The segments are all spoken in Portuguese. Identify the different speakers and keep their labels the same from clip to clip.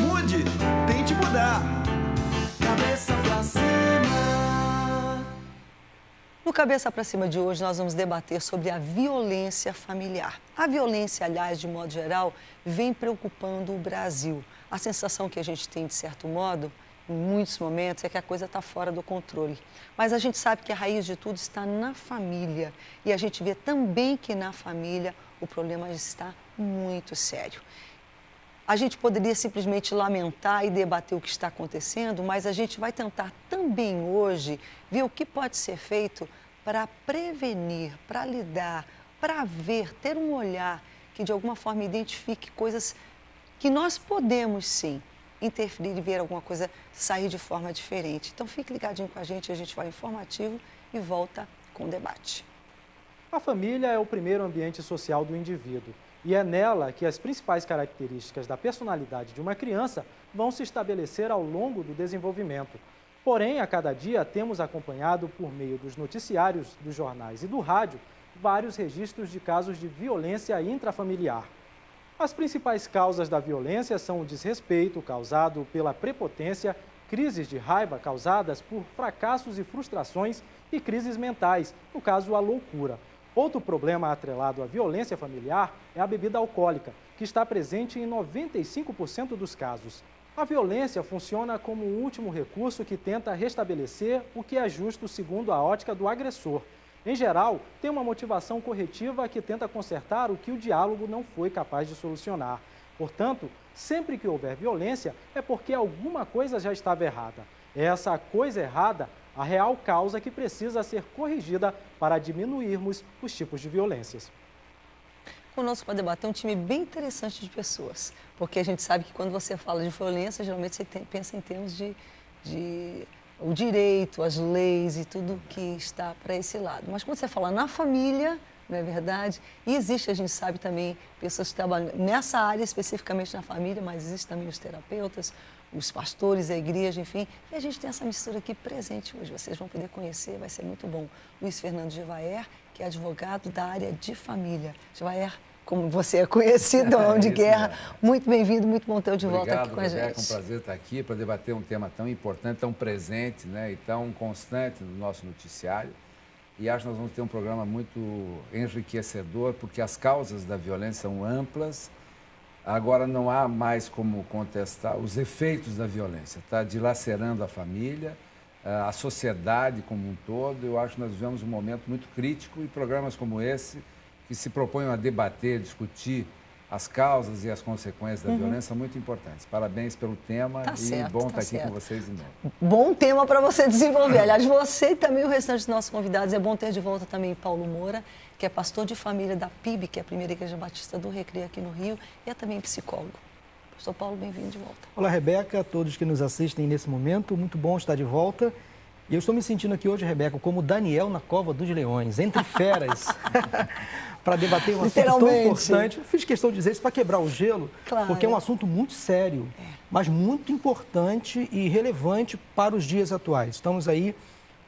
Speaker 1: Mude, tente mudar. Cabeça pra cima.
Speaker 2: No Cabeça para Cima de hoje, nós vamos debater sobre a violência familiar. A violência, aliás, de modo geral, vem preocupando o Brasil. A sensação que a gente tem, de certo modo, em muitos momentos, é que a coisa está fora do controle. Mas a gente sabe que a raiz de tudo está na família. E a gente vê também que na família o problema está muito sério. A gente poderia simplesmente lamentar e debater o que está acontecendo, mas a gente vai tentar também hoje ver o que pode ser feito para prevenir, para lidar, para ver, ter um olhar que de alguma forma identifique coisas que nós podemos sim interferir e ver alguma coisa sair de forma diferente. Então fique ligadinho com a gente vai informativo e volta com o debate.
Speaker 3: A família é o primeiro ambiente social do indivíduo. E é nela que as principais características da personalidade de uma criança vão se estabelecer ao longo do desenvolvimento. Porém, a cada dia temos acompanhado, por meio dos noticiários, dos jornais e do rádio, vários registros de casos de violência intrafamiliar. As principais causas da violência são o desrespeito causado pela prepotência, crises de raiva causadas por fracassos e frustrações e crises mentais, no caso, a loucura. Outro problema atrelado à violência familiar é a bebida alcoólica, que está presente em 95% dos casos. A violência funciona como um último recurso que tenta restabelecer o que é justo segundo a ótica do agressor. Em geral, tem uma motivação corretiva que tenta consertar o que o diálogo não foi capaz de solucionar. Portanto, sempre que houver violência, é porque alguma coisa já estava errada. É essa coisa errada a real causa que precisa ser corrigida para diminuirmos os tipos de violências.
Speaker 2: Conosco para debater um time bem interessante de pessoas, porque a gente sabe que quando você fala de violência, geralmente você pensa em termos de o direito, as leis e tudo que está para esse lado. Mas quando você fala na família, não é verdade? E existe, a gente sabe também, pessoas que trabalham nessa área, especificamente na família, mas existem também os terapeutas, os pastores, a igreja, enfim. E a gente tem essa mistura aqui presente hoje. Vocês vão poder conhecer, vai ser muito bom. Luiz Fernando Gevaer, que é advogado da área de família. Gevaer, como você é conhecido, homem de guerra, muito bem-vindo, muito bom ter de volta aqui com a gente.
Speaker 4: Obrigado, é um prazer estar aqui para debater um tema tão importante, tão presente, né, e tão constante no nosso noticiário. E acho que nós vamos ter um programa muito enriquecedor, porque as causas da violência são amplas. Agora não há mais como contestar os efeitos da violência. Está dilacerando a família, a sociedade como um todo. Eu acho que nós vivemos um momento muito crítico e programas como esse, que se propõem a debater, discutir as causas e as consequências da violência, são muito importantes. Parabéns pelo tema bom estar aqui com vocês de novo.
Speaker 2: Bom tema para você desenvolver. Aliás, você e também o restante dos nossos convidados. É bom ter de volta também Paulo Moura, que é pastor de família da PIB, que é a Primeira Igreja Batista do Recreio aqui no Rio, e é também psicólogo. Pastor Paulo, bem-vindo de volta.
Speaker 5: Olá, Rebeca, a todos que nos assistem nesse momento, muito bom estar de volta. E eu estou me sentindo aqui hoje, Rebeca, como Daniel na cova dos leões, entre feras, para debater um assunto tão importante. Eu fiz questão de dizer isso para quebrar o gelo,
Speaker 2: claro,
Speaker 5: porque é um assunto muito sério, mas muito importante e relevante para os dias atuais. Estamos aí,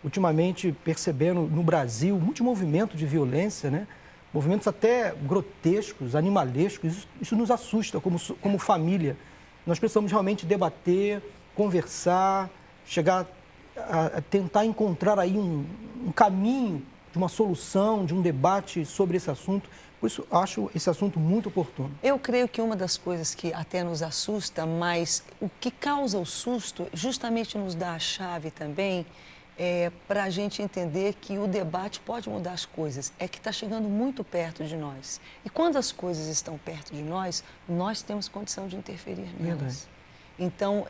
Speaker 5: ultimamente, percebendo no Brasil muito movimento de violência, né? Movimentos até grotescos, animalescos. Isso nos assusta como família. Nós precisamos realmente debater, conversar, chegar a tentar encontrar aí um caminho de uma solução, de um debate sobre esse assunto. Por isso, acho esse assunto muito oportuno.
Speaker 2: Eu creio que uma das coisas que até nos assusta, mas o que causa o susto justamente nos dá a chave também para a gente entender que o debate pode mudar as coisas. É que está chegando muito perto de nós. E quando as coisas estão perto de nós, nós temos condição de interferir nelas.
Speaker 5: Verdade.
Speaker 2: Então,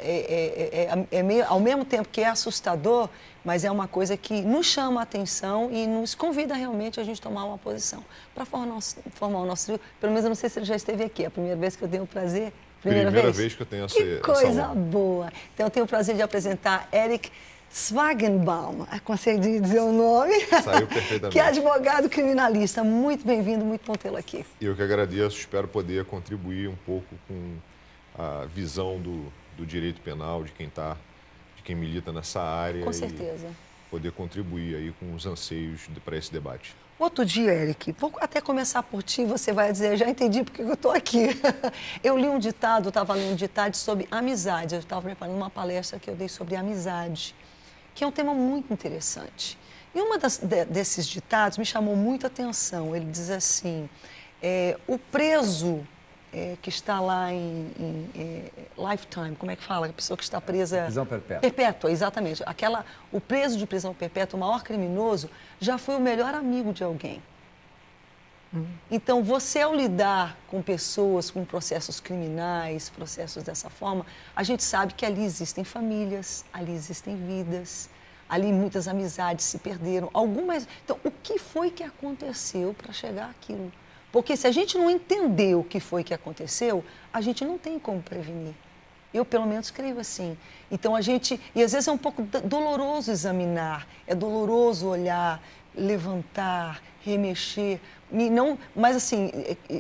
Speaker 2: ao mesmo tempo que é assustador, mas é uma coisa que nos chama a atenção e nos convida realmente a gente tomar uma posição. Para formar o nosso trio, pelo menos eu não sei se ele já esteve aqui, é a primeira vez que eu tenho o prazer.
Speaker 6: Primeira vez que eu tenho
Speaker 2: Que coisa boa! Então, eu tenho o prazer de apresentar Eric Swagenbaum, consegui dizer o nome,
Speaker 6: saiu perfeitamente.
Speaker 2: Que é advogado criminalista. Muito bem-vindo, muito bom tê-lo aqui.
Speaker 6: Eu que agradeço, espero poder contribuir um pouco com a visão do direito penal, de quem milita nessa área.
Speaker 2: Com certeza.
Speaker 6: poder contribuir aí com os anseios para esse debate.
Speaker 2: Outro dia, Eric, vou até começar por ti, você vai dizer, já entendi porque eu estou aqui. Eu li um ditado, estava lendo um ditado sobre amizade. Eu estava preparando uma palestra que eu dei sobre amizade, que é um tema muito interessante. E uma desses ditados me chamou muita atenção. Ele diz assim, o preso que está lá em lifetime, como é que fala? A pessoa que está presa...
Speaker 4: Prisão perpétua.
Speaker 2: Perpétua, exatamente. O preso de prisão perpétua, o maior criminoso, já foi o melhor amigo de alguém. Então, você ao lidar com pessoas, com processos criminais, processos dessa forma, a gente sabe que ali existem famílias, ali existem vidas, ali muitas amizades se perderam, algumas... Então, o que foi que aconteceu para chegar àquilo? Porque se a gente não entender o que foi que aconteceu, a gente não tem como prevenir. Eu, pelo menos, creio assim. Então, e às vezes é um pouco doloroso examinar, é doloroso olhar, levantar, remexer, mas assim,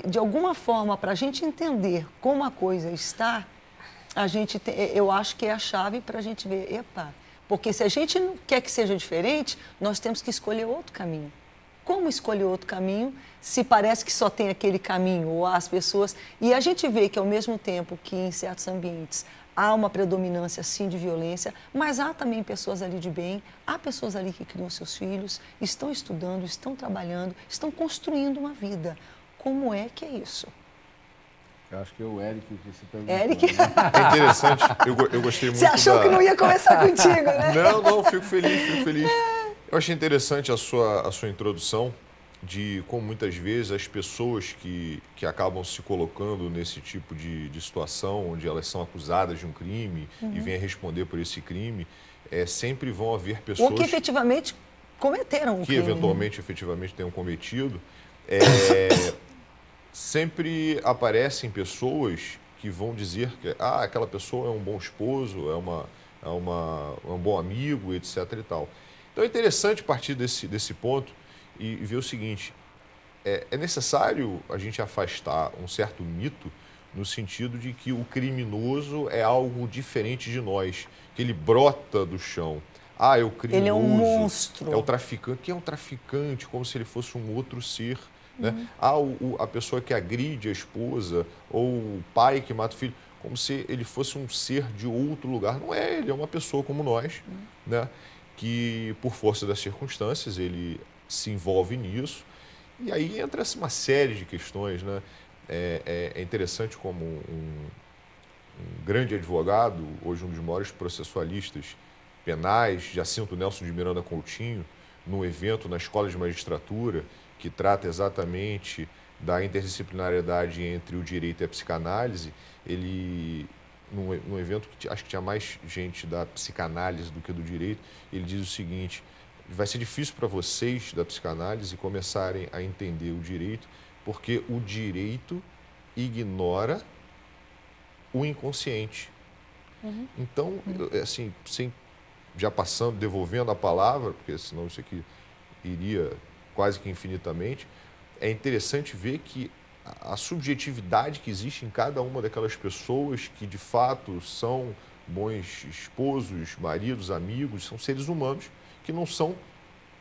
Speaker 2: de alguma forma, para a gente entender como a coisa está, eu acho que é a chave para a gente ver, porque se a gente não quer que seja diferente, nós temos que escolher outro caminho. Como escolher outro caminho, se parece que só tem aquele caminho, ou as pessoas... E a gente vê que, ao mesmo tempo que em certos ambientes há uma predominância, sim, de violência, mas há também pessoas ali de bem, há pessoas ali que criam seus filhos, estão estudando, estão trabalhando, estão construindo uma vida. Como é que é isso?
Speaker 4: Eu acho que é o Eric que se perguntou.
Speaker 2: Eric?
Speaker 4: Né?
Speaker 6: É interessante, eu gostei muito.
Speaker 2: Você achou que não ia conversar contigo, né?
Speaker 6: Não, fico feliz. Eu achei interessante a sua introdução de como muitas vezes as pessoas que acabam se colocando nesse tipo de situação, onde elas são acusadas de um crime e vêm a responder por esse crime, sempre vão haver pessoas...
Speaker 2: Ou que efetivamente cometeram um crime.
Speaker 6: Que eventualmente, efetivamente tenham cometido. Sempre aparecem pessoas que vão dizer que aquela pessoa é um bom esposo, é um bom amigo, etc. e tal. Então é interessante partir desse ponto e ver o seguinte, é necessário a gente afastar um certo mito no sentido de que o criminoso é algo diferente de nós, que ele brota do chão. É o criminoso.
Speaker 2: Ele é um monstro.
Speaker 6: É o traficante. Que é um traficante, como se ele fosse um outro ser. Né? A pessoa que agride a esposa, ou o pai que mata o filho, como se ele fosse um ser de outro lugar. Não é, ele é uma pessoa como nós, né? Que, por força das circunstâncias, ele se envolve nisso. E aí entra uma série de questões. Né? É interessante como um grande advogado, hoje um dos maiores processualistas penais, Jacinto Nelson de Miranda Coutinho, num evento na Escola de Magistratura, que trata exatamente da interdisciplinariedade entre o direito e a psicanálise, ele, num evento que acho que tinha mais gente da psicanálise do que do direito, ele diz o seguinte: vai ser difícil para vocês da psicanálise começarem a entender o direito, porque o direito ignora o inconsciente. Então, assim, já passando, devolvendo a palavra, porque senão isso aqui iria quase que infinitamente, é interessante ver que a subjetividade que existe em cada uma daquelas pessoas que de fato são bons esposos, maridos, amigos, são seres humanos que não são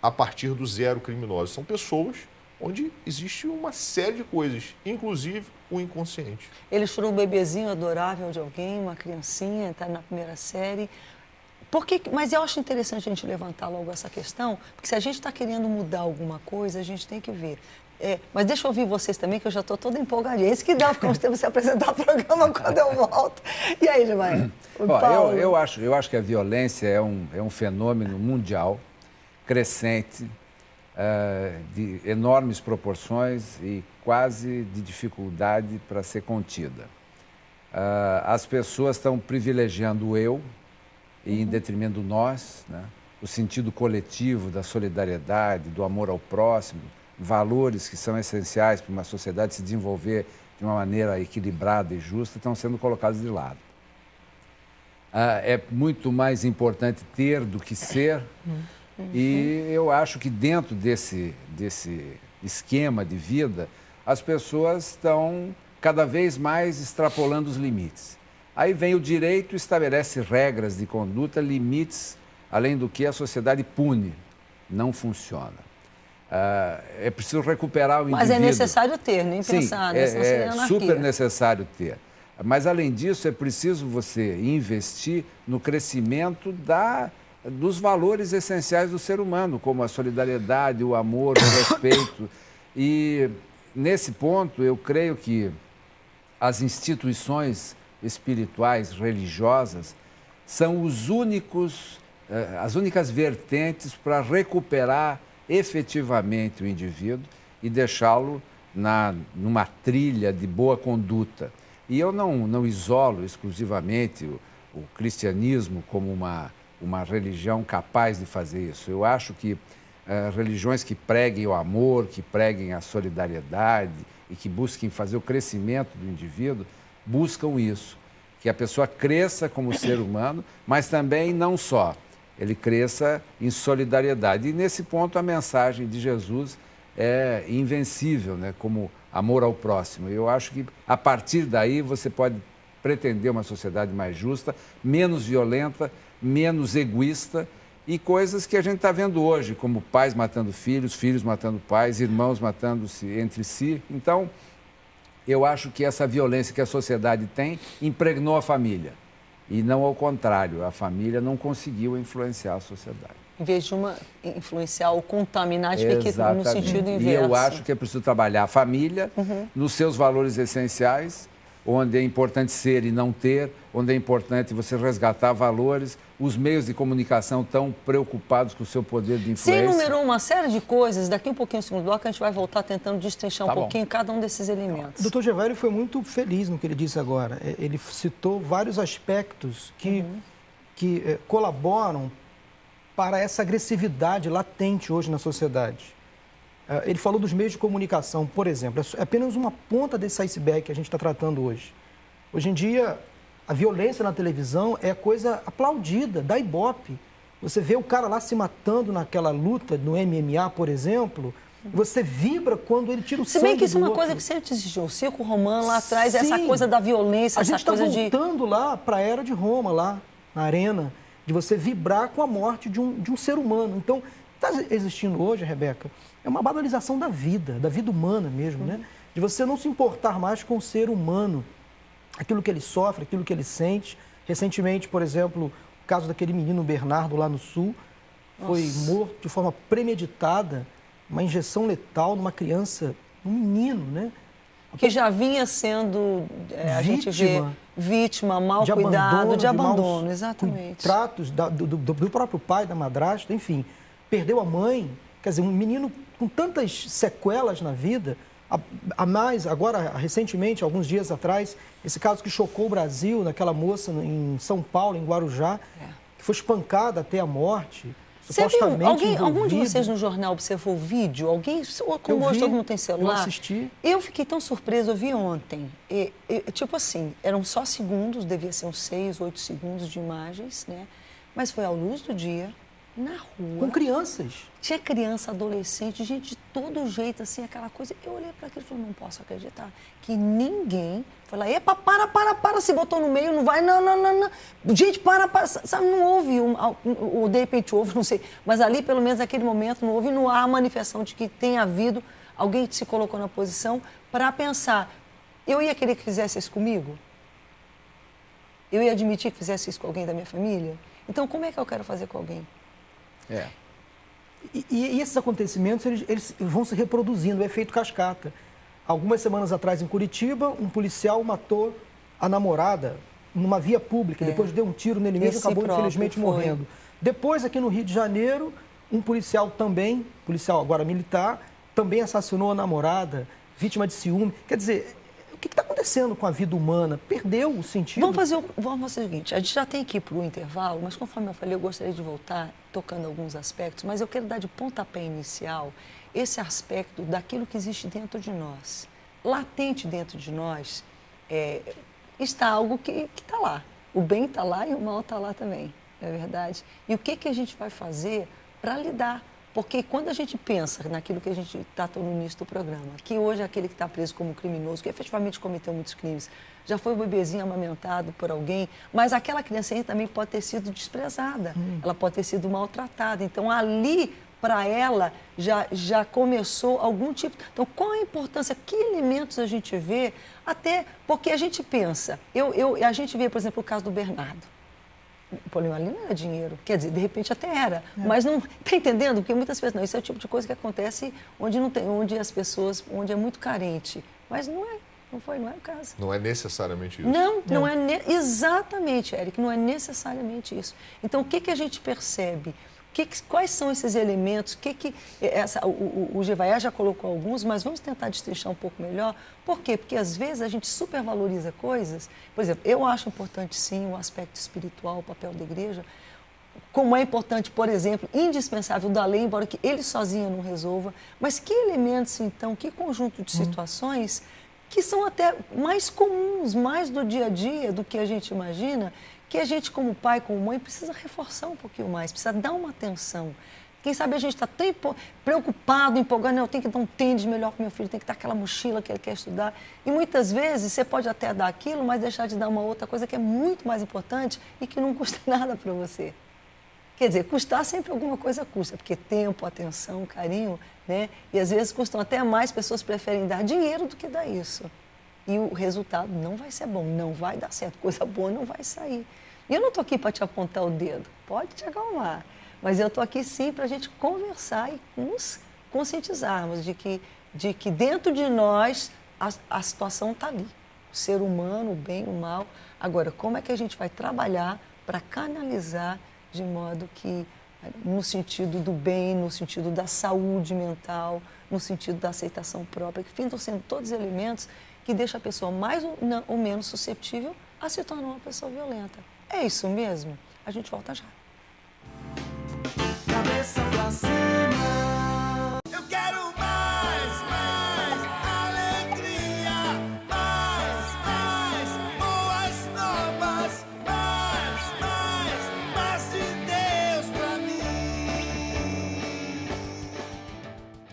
Speaker 6: a partir do zero criminosos, são pessoas onde existe uma série de coisas, inclusive o inconsciente.
Speaker 2: Eles foram um bebezinho adorável de alguém, uma criancinha, está na primeira série. Mas eu acho interessante a gente levantar logo essa questão, porque se a gente está querendo mudar alguma coisa, a gente tem que ver. Mas deixa eu ouvir vocês também, que eu já estou toda empolgadinha. Esse que dá, porque você apresentar o programa quando eu volto. E aí, Gilmar?
Speaker 4: Eu acho que a violência é um fenômeno mundial, crescente, de enormes proporções e quase de dificuldade para ser contida. As pessoas estão privilegiando o eu e em detrimento do nós, né? O sentido coletivo da solidariedade, do amor ao próximo, valores que são essenciais para uma sociedade se desenvolver de uma maneira equilibrada e justa, estão sendo colocados de lado. É muito mais importante ter do que ser, e eu acho que dentro desse esquema de vida, as pessoas estão cada vez mais extrapolando os limites. Aí vem o direito, estabelece regras de conduta, limites Além do que, a sociedade pune, não funciona. É preciso recuperar o indivíduo.
Speaker 2: Mas é necessário ter, nem pensar, né? Senão seria anarquia.
Speaker 4: Super necessário ter. Mas, além disso, é preciso você investir no crescimento dos valores essenciais do ser humano, como a solidariedade, o amor, o respeito. E, nesse ponto, eu creio que as instituições espirituais, religiosas, são as únicas vertentes para recuperar efetivamente o indivíduo e deixá-lo numa trilha de boa conduta. E eu não isolo exclusivamente o cristianismo como uma religião capaz de fazer isso. Eu acho que religiões que preguem o amor, que preguem a solidariedade e que busquem fazer o crescimento do indivíduo, buscam isso, que a pessoa cresça como ser humano, mas também não só, ele cresça em solidariedade. E nesse ponto a mensagem de Jesus é invencível, né? Como amor ao próximo. Eu acho que a partir daí você pode pretender uma sociedade mais justa, menos violenta, menos egoísta e coisas que a gente está vendo hoje, como pais matando filhos, filhos matando pais, irmãos matando-se entre si. Então, eu acho que essa violência que a sociedade tem impregnou a família. E não ao contrário, a família não conseguiu influenciar a sociedade.
Speaker 2: Em vez de uma influenciar ou contaminar, fica aqui no sentido inverso.
Speaker 4: E eu acho que é preciso trabalhar a família nos seus valores essenciais, onde é importante ser e não ter, onde é importante você resgatar valores. Os meios de comunicação estão preocupados com o seu poder de influência.
Speaker 2: Você enumerou uma série de coisas, daqui um pouquinho no segundo bloco a gente vai voltar tentando destrinchar um pouquinho cada um desses elementos.
Speaker 5: O doutor Gevario foi muito feliz no que ele disse agora. Ele citou vários aspectos que colaboram para essa agressividade latente hoje na sociedade. Ele falou dos meios de comunicação, por exemplo. É apenas uma ponta desse iceberg que a gente está tratando hoje. Hoje em dia, a violência na televisão é coisa aplaudida, da Ibope. Você vê o cara lá se matando naquela luta no MMA, por exemplo, você vibra quando ele tira o sangue do outro.
Speaker 2: Se bem que isso é uma coisa que sempre existiu. O circo romano lá atrás,
Speaker 5: Sim.
Speaker 2: essa coisa da violência, essa coisa de...
Speaker 5: A gente está voltando lá para a era de Roma, lá na arena, de você vibrar com a morte de um ser humano. Então, está existindo hoje, Rebeca, é uma banalização da vida humana mesmo, né? De você não se importar mais com o ser humano, aquilo que ele sofre, aquilo que ele sente. Recentemente, por exemplo, o caso daquele menino Bernardo lá no Sul, foi morto de forma premeditada, uma injeção letal numa criança, um menino, né?
Speaker 2: Que já vinha sendo, a gente vê, vítima, mal cuidado, de abandono, exatamente.
Speaker 5: Tratos do próprio pai, da madrasta, enfim. Perdeu a mãe, quer dizer, um menino com tantas sequelas na vida, a mais, agora, recentemente, alguns dias atrás, esse caso que chocou o Brasil, naquela moça em São Paulo, em Guarujá, que foi espancada até a morte.
Speaker 2: Você viu? Algum de vocês no jornal observou o vídeo? Alguém? Como hoje todo mundo tem celular?
Speaker 5: Eu assisti.
Speaker 2: Eu fiquei tão surpresa, eu vi ontem. Tipo assim, eram só segundos, devia ser uns 6, 8 segundos de imagens, né? Mas foi à luz do dia, na rua.
Speaker 5: Com crianças.
Speaker 2: Tinha criança, adolescente, gente de todo jeito, assim, aquela coisa. Eu olhei para aquilo e falei, não posso acreditar que ninguém foi lá, epa, para, se botou no meio, não vai, não. Gente, para, sabe, não houve, ou de repente houve, não sei, mas ali, pelo menos naquele momento, não houve, não há manifestação de que tenha havido, alguém que se colocou na posição para pensar, eu ia querer que fizesse isso comigo? Eu ia admitir que fizesse isso com alguém da minha família? Então, como é que eu quero fazer com alguém?
Speaker 5: E esses acontecimentos, eles vão se reproduzindo, o efeito cascata. Algumas semanas atrás, em Curitiba, um policial matou a namorada numa via pública, depois deu um tiro nele mesmo e acabou, infelizmente, morrendo. Depois, aqui no Rio de Janeiro, um policial também, policial agora militar, também assassinou a namorada, vítima de ciúme. Quer dizer, o que está acontecendo com a vida humana? Perdeu o sentido?
Speaker 2: Vamos fazer o seguinte, a gente já tem que ir para o intervalo, mas conforme eu falei, eu gostaria de voltar tocando alguns aspectos, mas eu quero dar de pontapé inicial esse aspecto daquilo que existe dentro de nós. Latente dentro de nós está algo que está lá. O bem está lá e o mal está lá também, não é verdade? E o que a gente vai fazer para lidar Porque quando a gente pensa naquilo que a gente tratou no início do programa, que hoje é aquele que está preso como criminoso, que efetivamente cometeu muitos crimes, já foi um bebezinho amamentado por alguém, mas aquela criancinha também pode ter sido desprezada, ela pode ter sido maltratada. Então, ali, para ela, já começou algum tipo... Então, qual a importância? Que elementos a gente vê? Até porque a gente pensa... A gente vê, por exemplo, o caso do Bernardo. O problema ali não era dinheiro, quer dizer, de repente até era, mas não, está entendendo? Porque muitas vezes não, isso é o tipo de coisa que acontece onde não tem, onde as pessoas, onde é muito carente, mas não é, não é o caso.
Speaker 6: Não é necessariamente isso.
Speaker 2: Não é exatamente, Eric, não é necessariamente isso. Então, o que a gente percebe? Quais são esses elementos? O Gevaert já colocou alguns, mas vamos tentar destrinchar um pouco melhor. Por quê? Porque às vezes a gente supervaloriza coisas. Por exemplo, eu acho importante sim o aspecto espiritual, o papel da igreja, como é importante, por exemplo, indispensável da lei, embora que ele sozinho não resolva. Mas que elementos, então, que conjunto de situações que são até mais comuns, mais do dia a dia do que a gente imagina, que a gente, como pai, como mãe, precisa reforçar um pouquinho mais, precisa dar uma atenção. Quem sabe a gente está tão preocupado, empolgado, eu tenho que dar um tênis melhor para o meu filho, tem que dar aquela mochila que ele quer estudar. E muitas vezes você pode até dar aquilo, mas deixar de dar uma outra coisa que é muito mais importante e que não custa nada para você. Quer dizer, custar sempre alguma coisa custa, porque tempo, atenção, carinho, né? E às vezes custam até mais, pessoas preferem dar dinheiro do que dar isso. E o resultado não vai ser bom, não vai dar certo, coisa boa não vai sair. E eu não estou aqui para te apontar o dedo, pode te acalmar, mas eu estou aqui sim para a gente conversar e nos conscientizarmos de que dentro de nós a situação está ali. O ser humano, o bem, o mal. Agora, como é que a gente vai trabalhar para canalizar de modo que, no sentido do bem, no sentido da saúde mental, no sentido da aceitação própria, que estão sendo todos elementos que deixam a pessoa mais ou menos suscetível a se tornar uma pessoa violenta. É isso mesmo? A gente volta já.
Speaker 1: Cabeça pra cima.